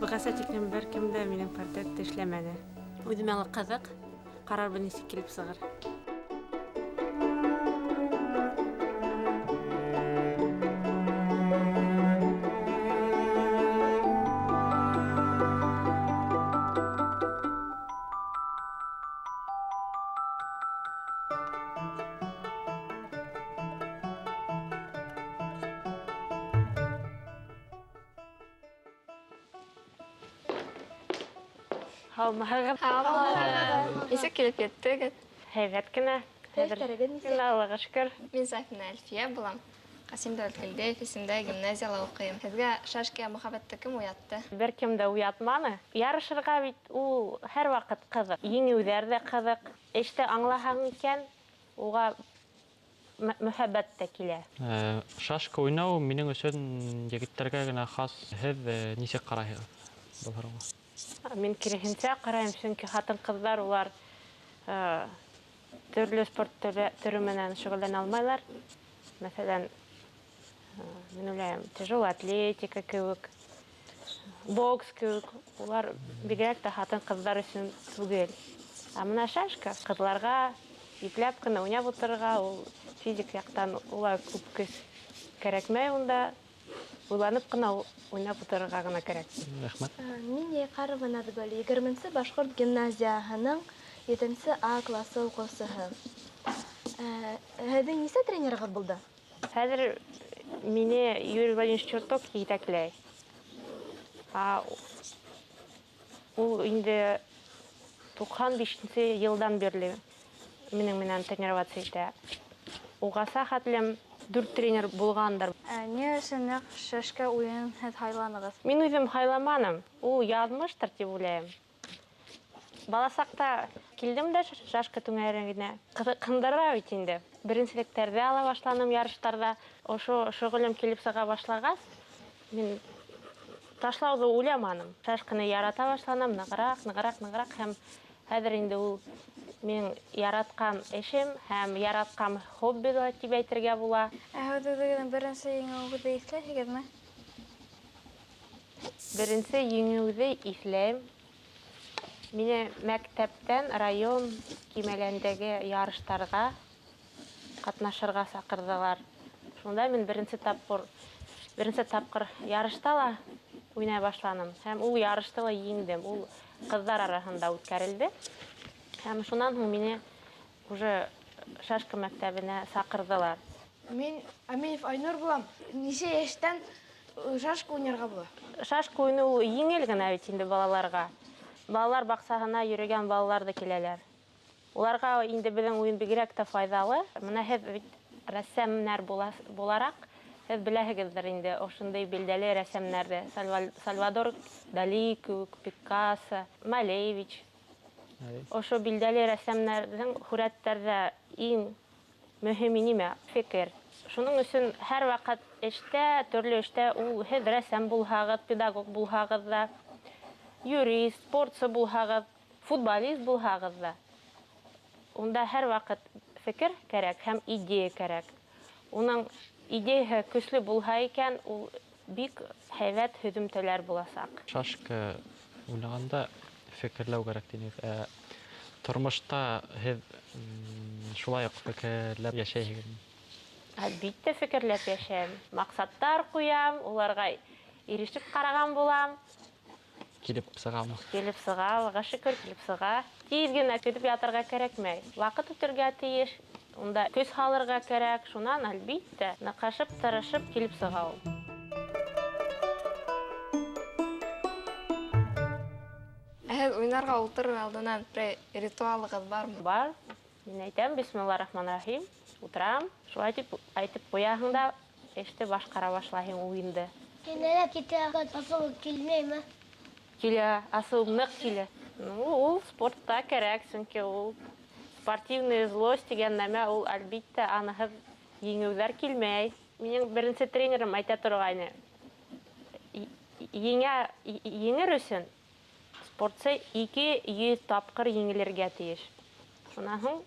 Бығаса тиклем бер кем дә минең портретты эшләмәде. Үҙемә ла ҡыҙыҡ, ҡарарбы нисек килеп сығыр. Һаумыһығыҙ. Нисек килеп еттегеҙ? Һәйбәт кенә. Эштәрегеҙ нисек? Аллаға шөкөр. Мин Сафина Әлфиә булам. Ҡасим Дәүләткәлдиев исемдә гимназияла уҡыйым. Һеҙгә шашкиға мөхәббәтте кем уятты? Бер кем дә уятманы. Ярышырға бит ул һәр ваҡыт ҡыҙыҡ. Еңеүҙәр ҙә ҡыҙыҡ. Эште аңлаһаң икән, уға мөхәббәт тә килә. Шашка уйнау минең өсөн егеттәргә генә хас. Һеҙ нисек ҡарайһығыҙ был һорауға? Мин киреһенсә ҡарайым, сөнки хатын-ҡыҙҙар улар төрлө спорт төрө менән шөғөлләнә алмайлар. Мәҫәлән, мин уйлайым, тяжелый атлетика кеүек, бокс кеүек, улар бигерәк тә хатын-ҡыҙҙар өсөн түгел. Ә мына шашка ҡыҙларға ипләп кенә уйнап ултырырға, ул физик яҡтан улай күп көс кәрәкмәй унда. Уйланып кына уйнап ултырырға гына кәрәк. Рәхмәт. Мин Яйҡарова Наҙгөл, 20-нсе башҡорт гимназияһының 7-нсе А класы уҡыусыһы. Һеҙҙең нисә тренерығыҙ булды? Хәҙер мине Юрий Владимирович Чертов етәкләй. Ул инде 95-нче йылдан бирле минең менән тренироваться итә. Уғаса хәтлем 4 тренер булғандар. Ни өсөн шашка уйын һеҙ һайланығыҙ? Мин үҙем һайламаным. Ул яҙмыштыр тип уйлайым. Бала саҡта килдем дә шашка түңәрәгенә. Ҡындыра бит инде. Беренселектәрҙә ала башланым ярыштарҙа. Ошо шөғөлөм килеп сыға башлағас, мин ташлауҙы уйламаным. Шашканы ярата башланым, нығыраҡ, һәм хәҙер инде ул мин яратҡан эшем һәм яратҡан хобби тип әйтергә була. Һеҙ үҙегеҙҙең беренсе еңеүегеҙҙе иҫләйһегеҙме? Беренсе еңеүҙе иҫләйем. Мине мәктәптән район кимәлендәге ярыштарға ҡатнашырға саҡырҙылар. Шунда мин беренсе тапҡыр ярышта ла уйнай башланым. Һәм ул ярышты ла еңдем. Ул ҡыҙҙар араһында үткәрелде. Һәм шунан һуң мине уже шашка мәктәбенә саҡырҙылар. Мин Аминев Айнур булам. Нисә йәштән шашка уйнарға була? Шашка уйнау еңел генә бит инде балаларға. Балалар баҡсаһына йөрөгән балалар да киләләр. Уларға инде беҙҙең уйын бигерәк тә файҙалы. Менә һеҙ бит рәссамнар булараҡ, һеҙ беләһегеҙҙер инде ошондай билдәле рәссамнарҙы. Сальвадор Дали кеүек, Пикассо, Малевич. Ошо билдәле рәссамнарҙың һүрәттәрҙә иң мөһиме нимә? Фекер. Шуның өсөн һәр ваҡыт эштә, төрлө эштә ул һеҙ рәссам булһағыҙ, педагог булһағыҙ да, юрист, спортсы булһағыҙ, футболист булһағыҙ да. Унда һәр ваҡыт фекер кәрәк һәм идея кәрәк. Уның идеяһы көслө булһа икән, ул бик һәйбәт һөҙөмтәләр буласаҡ. Шашка уйнағанда фекерләү кәрәк тинегеҙ. Тормошта һеҙ шулай уҡ фекерләп йәшәйһегеҙме? Әлбиттә фекерләп йәшәйем. Маҡсаттар ҡуям, уларға ирешеп ҡараған булам. Килеп сығамы? Килеп сыға, Аллаға шөкөр, килеп сыға. Тиҙ генә көтөп ятырға кәрәкмәй. Ваҡыт үтергә тейеш, унда көс һалырға кәрәк. Шунан әлбиттә ныҡышып, тырышып килеп сыға ул. Һеҙ уйнарға ултырыр алдынан ритуалығыҙ бармы? Бар. Мин әйтәм, бисмиллаһир-рахманир-рахим. Утрам, шулай тип әйтеп ҡуяһың да, эште башҡара башлайһың уйынды. Кинәлә китәгән асыу килмәйме? Килә, асыу ныҡ килә. Ул спортта кәрәк, сөнки ул спортивный злость дигән нәмә, ул әлбиттә аныһыҙ еңеүҙәр килмәй. Минең беренсе тренерым әйтә торғайны. Еңер өсөн спортсы 200 тапҡыр еңелергә тейеш. Шунан һуң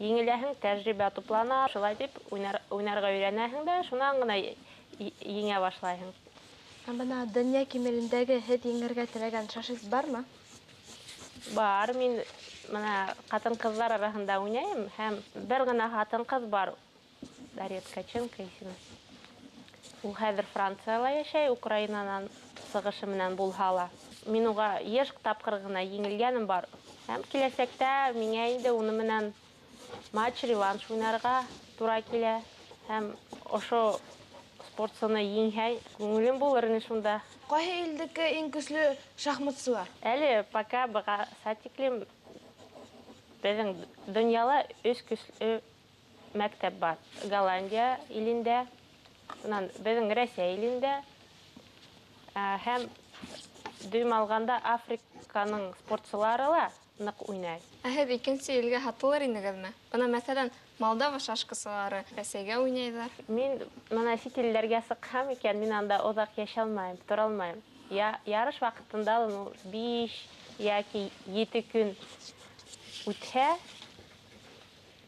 еңеләһең, тәжрибә туплана, шулай дип уйнарға өйрәнәһең дә, шунан ғына еңә башлайһың. Һәм бына дөнья кимәлендәге һеҙ еңергә теләгән шашист бармы? Бар, мин менә ҡатын-ҡыҙҙар араһында уйнайым, һәм бер генә ҡатын-ҡыҙ бар, Дарья Ткаченко исеме. Ул хәҙер Францияла йәшәй, Украинанан сығышы менән булһа ла. Мин уға йыш тапҡыр ғына еңелгәнем бар. Һәм киләсәктә миңә инде уны менән матч-реванш уйнарға тура килә. Һәм ошо спортсыны еңһә, күңелем булыр ине шунда. Ҡайһы илдеке иң көслө шахматсы бар? Әле пока быға сатиклем беҙҙең донъяла 3 көслө мәктәп бар. Голландия илендә, беҙҙең Рәсәй илендә, һәм дөйөм алғанда Африканың спортсылары ла ныҡ уйнай. Ә һеҙ икенсе илгә һатылыр инегеҙме? Бына мәҫәлән, Молдова шашкасылары Рәсәйгә уйнайҙар. Мин мына сит илдәргә сыҡһам икән, мин анда оҙаҡ йәшәй алмайым, тора алмайым. Ярыш ваҡытында 5 йәки 7 көн үтһә,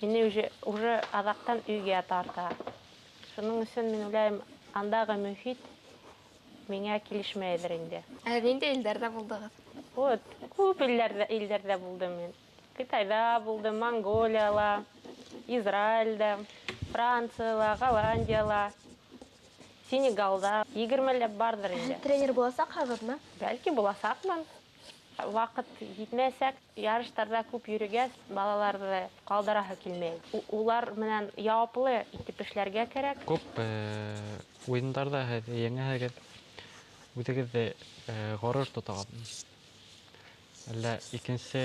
мине уже аҙаҡтан өйгә тарта. Шуның өсөн мин уйлайым, андағы мөхит миңә килешмәйҙер инде. Ә һеҙ ниндәй илдәрҙә булдығыҙ? Вот, күп илдәрҙә булдым мин. Китайҙа булдым, Монголияла, Израильдә, Францияла, Голландияла, Сенегалда. 20-ләп барҙыр инде. Һеҙ тренер буласаҡһығыҙмы? Бәлки буласаҡмын. Ваҡыт етмәсәк, ярыштарҙа күп йөрөгәс, балаларҙы ҡалдыраһы килмәй. Улар менән яуаплы итеп эшләргә кәрәк. Күп уйындарҙа һеҙ еңәһегеҙ, үҙегеҙҙе ғорур тотағыҙ. Әллә икенсе...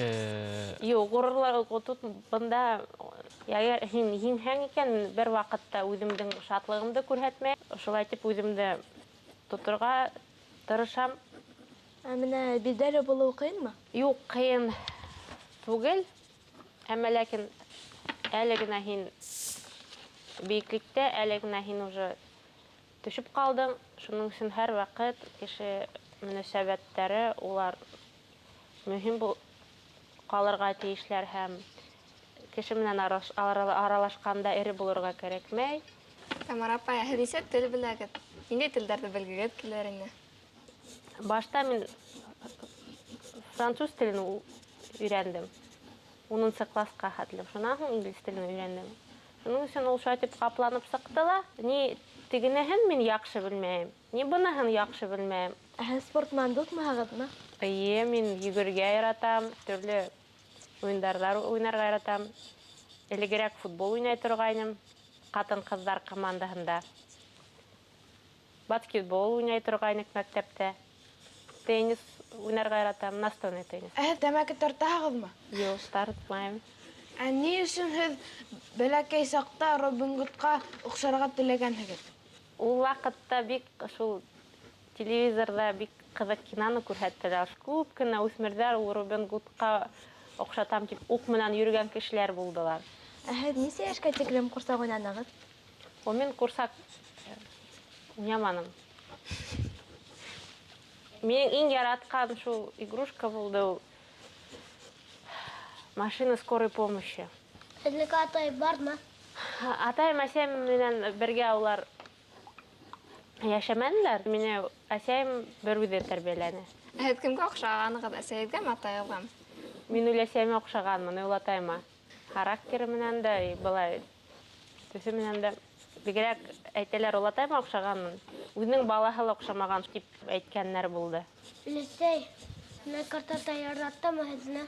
Юҡ, ғорурлар бында һин һиңһәң икән, бер ваҡытта үҙемдең шатлығымды күрһәтмәй. Шулай итеп үҙемде тоторға тырышам. Менә билдәле булыу ҡыйынмы? Юҡ, ҡыйын түгел. Әммә ләкин әле генә һин бейеклектә, әле генә һин уже төшөп ҡалдың. Шуның өсөн һәр ваҡыт кеше мөнәсәбәттәре, улар мөһим ҡалырға тейешләр һәм кеше менән аралашҡанда эре булырға кәрәкмәй. Тамара апай, һеҙ нисә тел беләгеҙ? Ниндәй телдәрҙе белгегеҙ килер ине? Башта мин француз телен өйрәндем. 10-нчы классҡа хәтлем. Шунан һуң инглиз телен өйрәндем. Шуның өсөн ул шулай итеп ҡапланып сыҡты ла. Ни тегенеһен мин яҡшы белмәйем, ни быныһын яҡшы белмәйем. Һеҙ спортман булмаһығыҙмы? Эйе, мин йүгергә яратам, төрлө уйындарҙар уйнарға яратам. Элегерәк футбол уйнай торғайным, ҡатын-ҡыҙҙар командаһында. Баскетбол уйнай торғайныҡ мәктәптә. Теннис уйнарға яратам, настольный теннис. Ә һеҙ тәмәке тартаһығыҙмы? Юҡ, тартмайым. Ә ни өсөн һеҙ бәләкәй саҡта Робин Гудҡа оҡшарға теләгәнһегеҙ? Ул ваҡытта бик шул телевизорҙа бик ҡыҙыҡ киноны күрһәттеләр. Күп кенә үҫмерҙәр ул Робин Гудҡа оҡшатам тип уҡ менән йөрөгән кешеләр булдылар. Ә һеҙ нисә йәшкә тиклем ҡурсаҡ уйнанығыҙ? Мин ҡурсаҡ уйнаманым. Минең иң яратҡан шул игрушка булды ул машина скорой помощи. Һеҙнеке атай бармы? Атайым, әсәйем менән бергә улар йәшәмәнеләр. Мине әсәйем бер үҙе тәрбиәләне. Ә һеҙ кемгә оҡшағанығыҙ, әсәйегеҙгәме, атайығыҙғамы? Мин ул әсәйемә оҡшағанмын, ул атайыма. Характеры менән дә, былай төҫө менән дә. Бигерәк әйтәләр, ул атайыма оҡшағанмын. Үҙенең балаһы ла оҡшамаған тип әйткәннәр булды. Ләсәй, мә картата яраттымы һеҙне?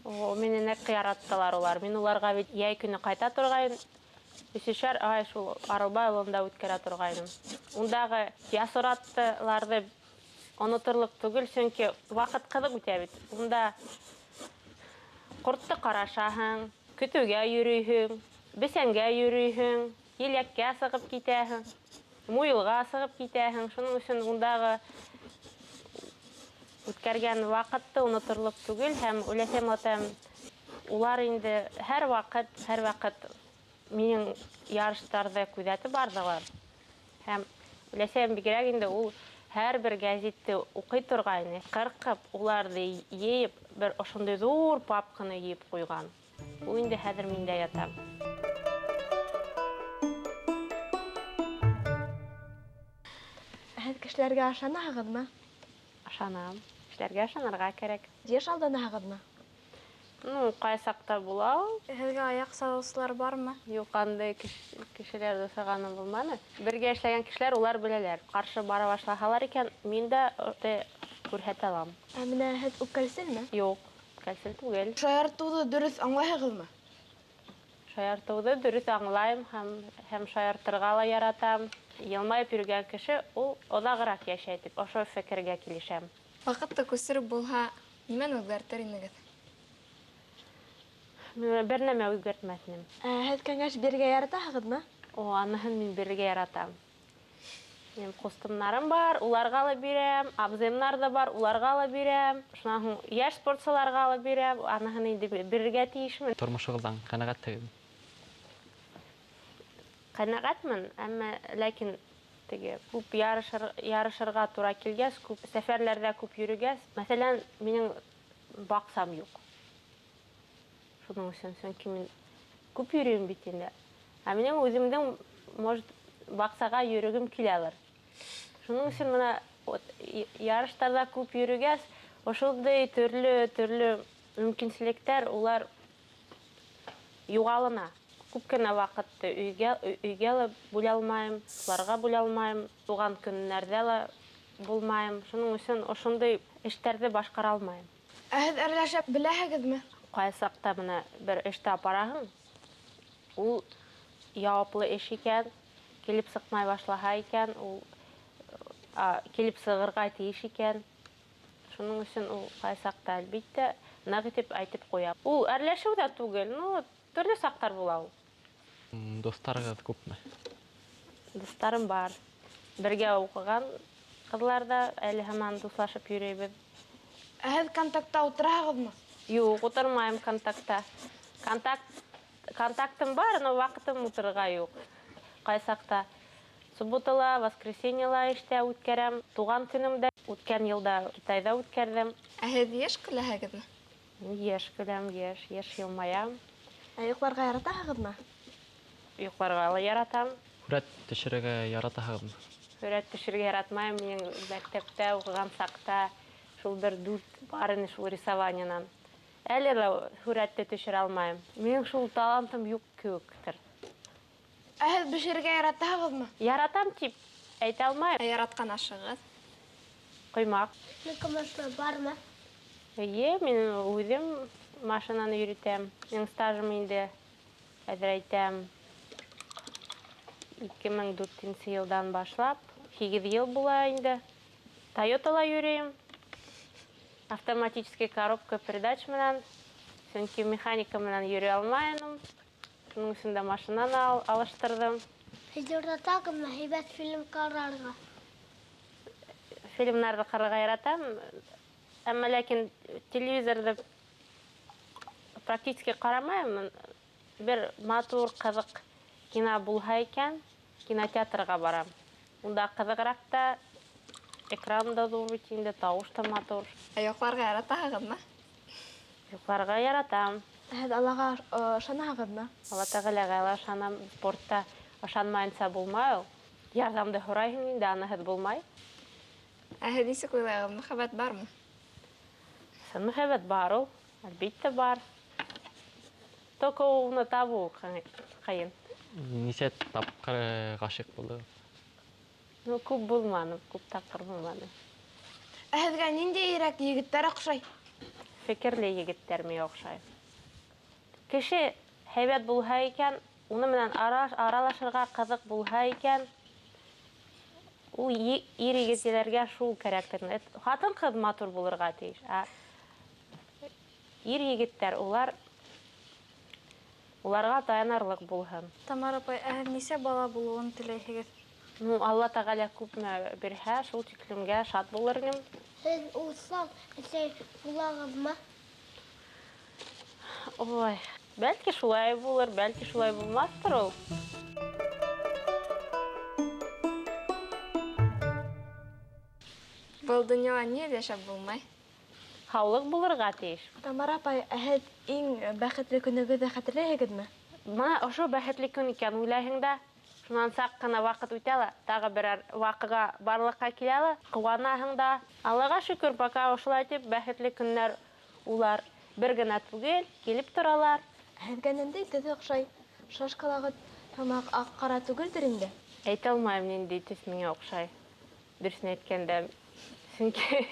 Мине нәҡ яраттылар улар. Мин уларға бит йәй көнө ҡайта торғайным. 3 ай шул Аралбай ауылында үткәрә торғайным. Ундағы ясыраттыларҙы оноторлыҡ түгел, сөнки ваҡыт ҡыҙыҡ үтә бит. Унда ҡортто ҡарашаһың, көтөүгә йөрөйһөң, бесәнгә йөрөйһөң, еләккә сығып китәһең, муйылға сығып китәһең. Шуның өсөн ундағы үткәргән ваҡытты оноторлоҡ түгел һәм өләсәм атам улар инде һәр ваҡыт минең ярыштарҙы күҙәтеп барҙылар. Һәм өләсәм бигерәк инде ул һәр бер гәзитте уҡый торғайны. Ҡырҡып, уларҙы йыйып, бер ошондай ҙур папканы йыйып ҡуйған. Ул инде хәҙер миндә ята. Һеҙ кешеләргә ашанаһығыҙмы? Ашанам. Эшләргә ашанырга кәрәк. Йыш алданаһығыҙмы? Ну, ҡай саҡта була ул. Һеҙгә аяҡ салыусылар бармы? Юҡ, андай кешеләрҙе сығаным булманы. Бергә эшләгән кешеләр улар беләләр. Ҡаршы бара башлаһалар икән, мин дә күрһәтә алам. Ә менә һеҙ үпкәлселме? Юҡ, кәлсел түгел. Шаяртыуҙы дөрөҫ аңлайһығыҙмы? Шаяртыуҙы дөрөҫ аңлайым һәм шаяртырға ла яратам. Йылмайып йөрөгән кеше ул оҙағыраҡ йәшәй тип, ошо фекергә килешәм. Ваҡытты күсереп булһа, нимәне үҙгәртер инегеҙ? Бер нәмә үҙгәртмәҫнем. Һеҙ кәңәш бирергә яратаһығыҙмы? Аныһын мин бергә яратам. Минең ҡустымдарым бар, уларға ла бирәм, абзыйымдар да бар, уларға ла бирәм. Шунан һуң йәш спортсыларға ла бирәм, аныһын инде бирергә тейешмен. Тормошығыҙҙан ҡәнәғәтһегеҙ. Ҡәнәғәтмен, әммә ләкин теге күп ярышырға тура килгәс, күп сәфәрләрҙә күп йөрөгәс, мәҫәлән, минең баҡсам юҡ. Шуның өсөн, сөнки мин күп йөрөйөм бит инде. Ә минең үҙемдең, может, баҡсаға йөрөгөм киләлер. Шуның өсөн менә ярыштарҙа күп йөрөгәс, ошолдай төрлө мөмкинселектәр улар юғалына. Күп кенә ваҡытты өйгә ла бүлә алмайым, уларға бүлә алмайым, туған көннәрҙә ла булмайым. Шуның өсөн ошондай эштәрҙе башҡара алмайым. Ә һеҙ әрләшеп беләһегеҙме? Ҡай саҡта менә бер эште апараһың, ул яуаплы эш икән, килеп сыҡмай башлаһа икән, ул килеп сығырға тейеш икән. Шуның өсөн ул ҡай саҡта әлбиттә ныҡ итеп әйтеп ҡуя. Ул әрләшеү ҙә түгел, төрлө саҡтар була ул. Дуҫтарығыҙ күпме? Дуҫтарым бар. Бергә уҡыған ҡыҙларҙа әле һаман дуҫлашып йөрөйбөҙ. Ә һеҙ контактта ултыраһығыҙмы? Юҡ, ултырмайым контактта. Контактым бар, но ваҡытым ултырырға юҡ. Ҡай саҡта субботала, воскресеньела эштә үткәрәм. Туған көнөмдә үткән йылда Китайҙа үткәрҙем. Ә һеҙ йәш көләһегеҙме? Йәш көләм, йәш йылмаям. Ә йоҡларға яратаһығыҙмы? Йоҡларға ла яратам. Һүрәт төшөрөргә яратаһығыҙмы? Һүрәт төшөргә яратмайым. Минең мәктәптә уҡыған саҡта шул бер дүрт бар ине шул рисованиянан. Әле лә һүрәтте төшөрә алмайым. Минең шул талантым юҡ кеүектер. Ә һеҙ бешерергә яратаһығыҙмы? Яратам тип әйтә алмайым. Ә яратҡан ашығыҙ? Ҡоймаҡ. Һеҙгә машина бармы? Эйе, мин үҙем машинаны йөрөтәм. Минең стажым инде әҙерәйтәм 2004 йылдан башлап, 8 йыл була инде. Тойотала йөрөйөм. Автоматический коробка передач менән. Сөнки механика менән йөрөй алмайым. Шуның өсөн дә машинаны алыштырҙым. Һеҙ яратаһығыҙмы һәйбәт фильм ҡарарға? Фильмнарҙы ҡарарға яратам. Әммә ләкин телевизорҙы практически ҡарамайым. Бер матур, ҡыҙыҡ кино булһа икән, кинотеатрға барам. Унда ҡыҙығыраҡ та, экран да ҙур бит инде, тауыш та матур. Ә йоҡларға яратаһығыҙмы? Йоҡларға яратам. Һеҙ Аллаға ышанаһығыҙмы? Алла Тәғәләгә ла ышанам. Спортта ышанмайынса булмай ул. Ярҙамды һорайһың инде, аныһыҙ булмай. Ә һеҙ нисек уйлайһығыҙ, мөхәббәт бармы? Сын мөхәббәт бар ул, әлбиттә бар. Только уны табыу ҡыйын. Нисә тапҡыр ғашиҡ булдығыҙ? Күп булманы, күп тапҡыр булманы. Ә һеҙгә ниндәйерәк егеттәр оҡшай? Фекерле егеттәр миңә оҡшай. Кеше һәйбәт булһа икән, уны менән аралашырға ҡыҙыҡ булһа икән, ул ир егеттәргә шул кәрәктер. Хатын-ҡыҙ матур булырға тейеш. Ир егеттәр, уларға таянарлык булһын. Тамара апай, ә һеҙ нисә бала булыуын теләйһегеҙ? Алла Тәғәлә күпме бирһә, шул тиклемгә шат булыр инем. Һеҙ усал әсәй булағыҙмы? Ой, бәлки шулай булыр, бәлки шулай булмаҫтыр ул. Был донъяла ни йәшәп булмай? Һаулыҡ булырға тейеш. Тамара апай, ә һеҙ иң бәхетле көнөгөҙҙө хәтерләйһегеҙме? Бына ошо бәхетле көн икән уйлайһың да, Шунан сак кына вакыт үтә ала, тагы берәр вакыйга барлыкка килә ала, куанаһың да. Аллага шөкер, пока ошулай дип бәхетле көннәр улар бер генә түгел, килеп торалар. Һеҙгә нендәй төҫ оҡшай? Шашкалағы тамаҡ аҡ-ҡара түгелдер инде? Әйтә алмайым нинди төс миңә оҡшай. Дөрөҫөн әйткәндә, сөнки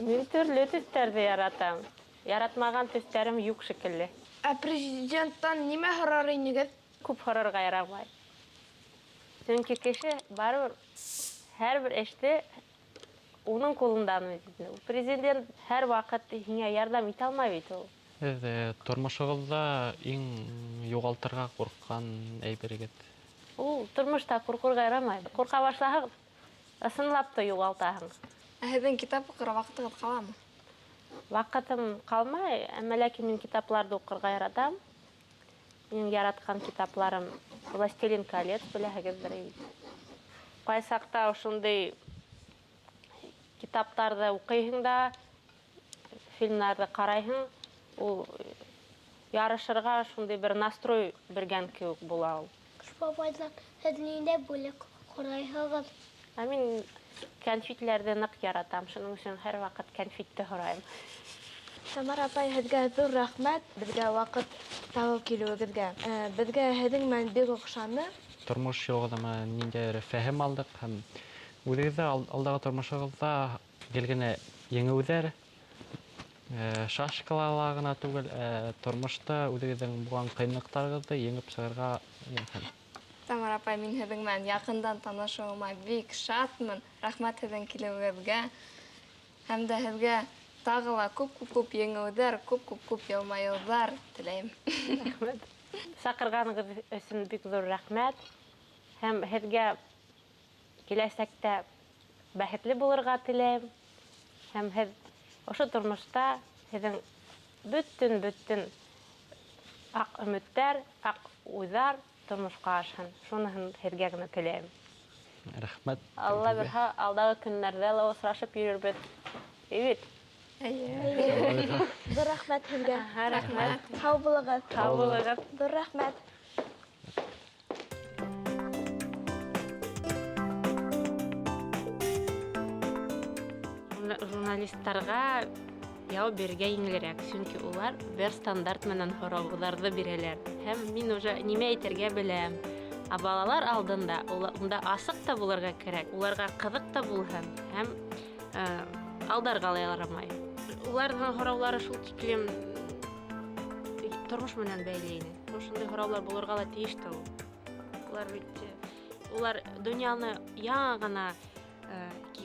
мин төрлө төҫтәрҙе яратам. Яратмаған төҫтәрем юҡ шикелле. Ә президенттан нимә һорар инегеҙ? Күп һорарға ярамай. Сөнки кеше барыбер һәр бер эште уның ҡулындан үтә. Президент һәр ваҡыт һиңә ярҙам итә алмай бит ул. Һеҙ тормошоғоҙҙа иң юғалтырға ҡурҡҡан әйберегеҙ? Ул тормошта ҡурҡырға ярамай. Ҡурҡа башлаһаң, ысынлап та юғалтаһың. Ә һеҙҙең китап уҡырға ваҡытығыҙ ҡаламы? Ваҡытым ҡалмай, әммә ләкин мин китапларҙы уҡырға яратам. Минең яратҡан китапларым «Властелин колец», беләһегеҙҙер бит. Ҡай саҡта ошондай китаптарҙы уҡыйһың да, фильмдарҙы ҡарайһың, ул ярышырға шундай бер настрой биргән кеүек була ул. Кыш бабайҙан һеҙ ниндәй бүлек ҡорайһығыҙ? Ә мин кәнфитләрҙе ныҡ яратам, шуның өсөн һәр ваҡыт кәнфитте һорайым. Тамара апай, һеҙгә ҙур рәхмәт беҙгә ваҡыт табып килеүегеҙгә. Беҙгә һеҙҙең менән бик оҡшаны. Тормош юлығыҙына ниндәй фәһем алдыҡ һәм үҙегеҙҙә алдағы тормошоғоҙҙа гел еңеүҙәр, шашкалала ғына түгел, тормошта үҙегеҙҙең булған ҡыйынлыҡтарығыҙҙы еңеп сығырға мөмкин. Тамара апай, мин һеҙҙең менән яҡындан танышыуыма бик шатмын. Рәхмәт һеҙҙең килеүегеҙгә. Һәм дә һеҙгә тағы ла күп еңеүҙәр, күп йылмайыуҙар теләйем. Рәхмәт. Саҡырғанығыҙ өсөн бик ҙур рәхмәт. Һәм һеҙгә киләсәктә бәхетле булырға теләйем. Һәм һеҙ ошо тормошта һеҙҙең бөтөн аҡ өмөттәр, аҡ уйҙар тормошҡа ашһын. Шуныһын һеҙгә генә теләйем. Рәхмәт. Алла бирһә, алдағы көннәрҙә лә осрашып йөрөрбөҙ. Бит. Ҙур рәхмәт һеҙгә. Рәхмәт. Һау булығыҙ. Һау булығыҙ. Ҙур рәхмәт. Журналисттарға яуап бирергә еңелерәк, сөнки улар бер стандарт менән һорауҙарҙы бирәләр. Һәм мин уже нимә әйтергә беләм. Ә балалар алдында унда асыҡ та булырға кәрәк, уларға ҡыҙыҡ та булһын, һәм алдарға ла ярамай. Уларҙың һорауҙары шул тиклем тормош менән бәйле ине. Шундай һорауҙар булырға ла тейеш тә ул. Улар донъяны яңы ғына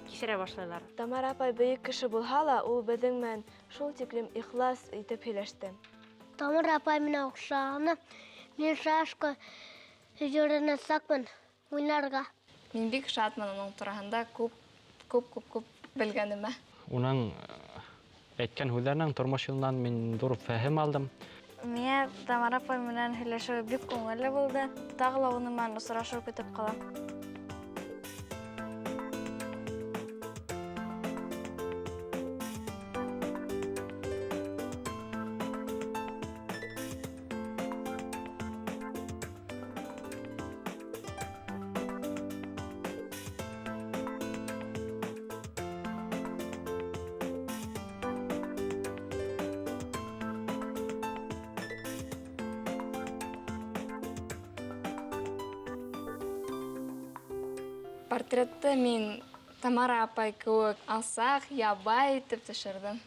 кисерә башлайлар. Тамара апай бөйөк кеше булһа ла, ул беҙҙең менән шул тиклем ихлас итеп һөйләште. Тамара апай менән оҡшағаны, мин шашка йөрөнәсәкмен уйнарға. Мин бик шатмын уның тураһында күп белгәнемә. Уның әйткән һүҙҙәренең тормош юлынан мин ҙур фәһем алдым. Миңә Тамара апай менән һөйләшеү бик күңелле булды. Тағы ла уның менән осрашыу көтөп ҡалам. Портретты мин Тамара апай кеүек алсаҡ, ябай итеп төшөрҙөм.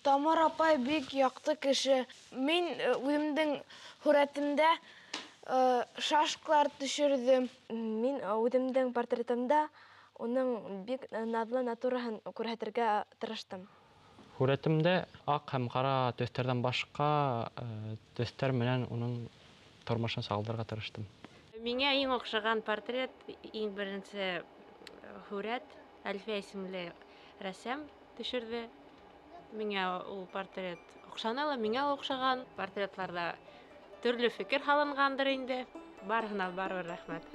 Тамара апай бик яҡты кеше. Мин үҙемдең һүрәтемдә шашкалар төшөрҙөм. Мин үҙемдең портретымда уның бик наҙлы натураһын күрһәтергә тырыштым. Һүрәтемдә аҡ һәм ҡара төҫтәрҙән башҡа төҫтәр менән уның тормошон сағылдырға тырыштым. Миңә иң оҡшаған портрет, иң беренсе һүрәт, Әлфиә исемле рәссам төшөрҙө. Миңә ул портрет оҡшаны ла, миңә ла оҡшаған. Портретларҙа төрлө фекер һалынғандыр инде. Барыһына барыбер рәхмәт.